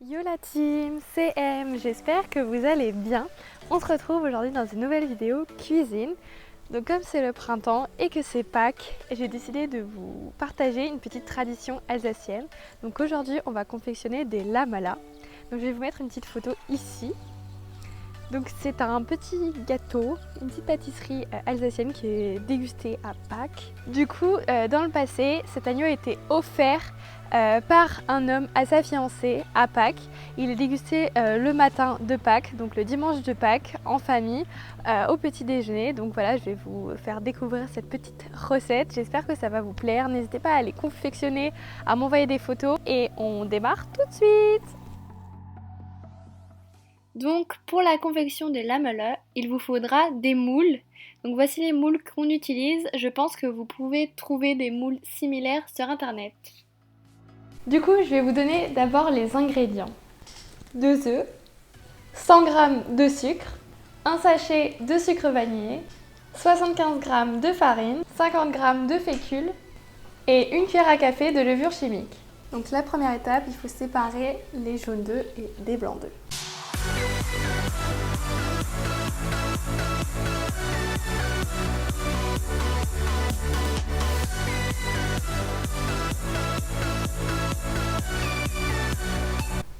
Yo la team, c'est M, j'espère que vous allez bien. On se retrouve aujourd'hui dans une nouvelle vidéo cuisine. Donc comme c'est le printemps et que c'est Pâques, j'ai décidé de vous partager une petite tradition alsacienne. Donc aujourd'hui on va confectionner des lamala. Donc je vais vous mettre une petite photo ici. Donc c'est un petit gâteau, une petite pâtisserie alsacienne qui est dégustée à Pâques. Du coup, dans le passé, cet agneau a été offert par un homme à sa fiancée à Pâques. Il est dégusté le matin de Pâques, donc le dimanche de Pâques, en famille, au petit déjeuner. Donc voilà, je vais vous faire découvrir cette petite recette. J'espère que ça va vous plaire. N'hésitez pas à les confectionner, à m'envoyer des photos et on démarre tout de suite. Donc pour la confection des lamelles, il vous faudra des moules. Donc voici les moules qu'on utilise. Je pense que vous pouvez trouver des moules similaires sur internet. Du coup, je vais vous donner d'abord les ingrédients. 2 œufs, 100 g de sucre, un sachet de sucre vanillé, 75 g de farine, 50 g de fécule et une cuillère à café de levure chimique. Donc la première étape, il faut séparer les jaunes d'œufs et des blancs d'œufs.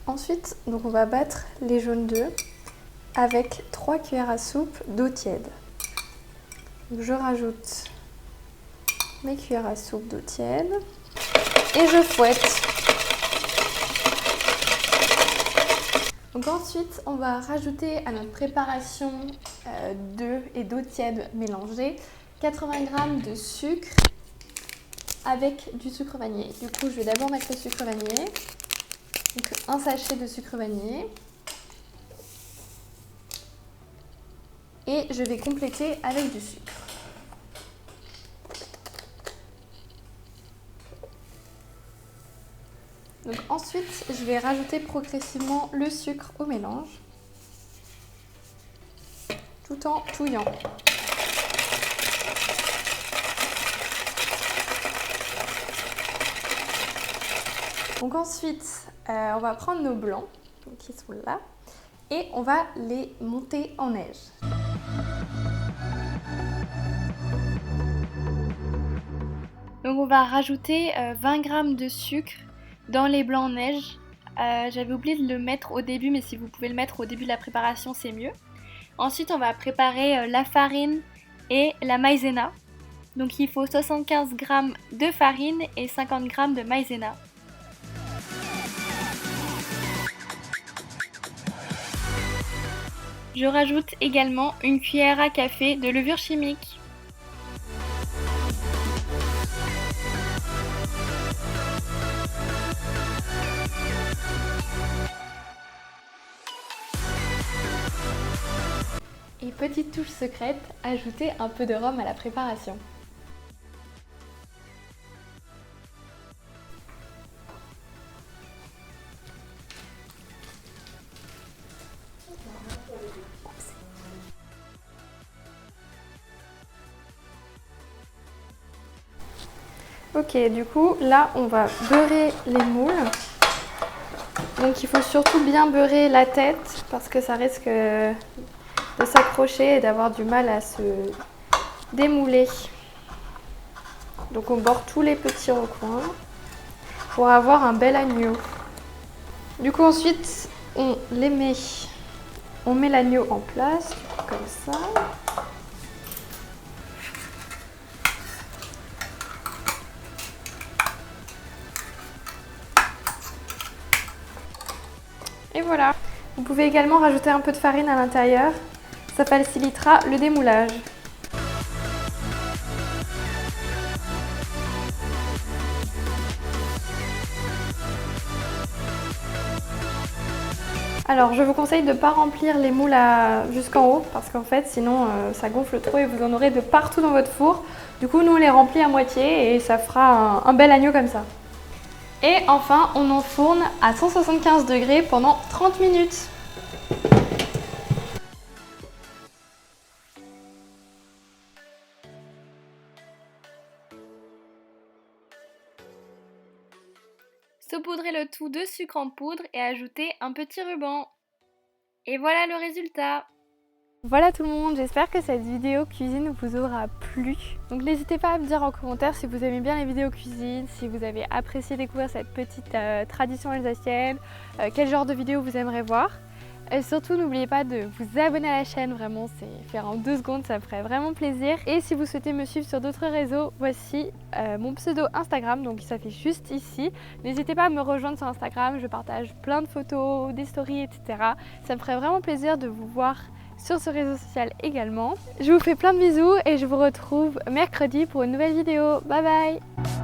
Ensuite, donc on va battre les jaunes d'œufs avec 3 cuillères à soupe d'eau tiède. Donc je rajoute mes cuillères à soupe d'eau tiède et je fouette. Donc ensuite, on va rajouter à notre préparation d'œufs et d'eau tiède mélangée 80 g de sucre avec du sucre vanillé. Du coup, je vais d'abord mettre le sucre vanillé. Donc un sachet de sucre vanillé. Et je vais compléter avec du sucre. Donc ensuite, je vais rajouter progressivement le sucre au mélange, tout en touillant. Donc ensuite, on va prendre nos blancs, donc qui sont là, et on va les monter en neige. Donc on va rajouter 20 g de sucre dans les blancs en neige. J'avais oublié de le mettre au début, mais si vous pouvez le mettre au début de la préparation, c'est mieux. Ensuite, on va préparer la farine et la maïzena. Donc il faut 75 g de farine et 50 g de maïzena. Je rajoute également une cuillère à café de levure chimique. Et petite touche secrète, ajoutez un peu de rhum à la préparation. Ok, du coup, là, on va beurrer les moules. Donc il faut surtout bien beurrer la tête parce que ça risque de s'accrocher et d'avoir du mal à se démouler. Donc on bord tous les petits recoins pour avoir un bel agneau. Du coup ensuite on les met, on met l'agneau en place comme ça. Et voilà. Vous pouvez également rajouter un peu de farine à l'intérieur, ça facilitera le démoulage. Alors je vous conseille de ne pas remplir les moules jusqu'en haut parce qu'en fait sinon ça gonfle trop et vous en aurez de partout dans votre four. Du coup nous on les remplit à moitié et ça fera un bel agneau comme ça. Et enfin on enfourne à 175 degrés pendant 30 minutes. saupoudrer le tout de sucre en poudre et ajouter un petit ruban. Et voilà le résultat. Voilà tout le monde, j'espère que cette vidéo cuisine vous aura plu. Donc n'hésitez pas à me dire en commentaire si vous aimez bien les vidéos cuisine, si vous avez apprécié découvrir cette petite tradition alsacienne, quel genre de vidéo vous aimeriez voir. Et surtout n'oubliez pas de vous abonner à la chaîne, vraiment c'est faire en 2 secondes, ça me ferait vraiment plaisir. Et si vous souhaitez me suivre sur d'autres réseaux, voici mon pseudo Instagram, donc il s'affiche juste ici. N'hésitez pas à me rejoindre sur Instagram, je partage plein de photos, des stories, etc. Ça me ferait vraiment plaisir de vous voir sur ce réseau social également. Je vous fais plein de bisous et je vous retrouve mercredi pour une nouvelle vidéo. Bye bye!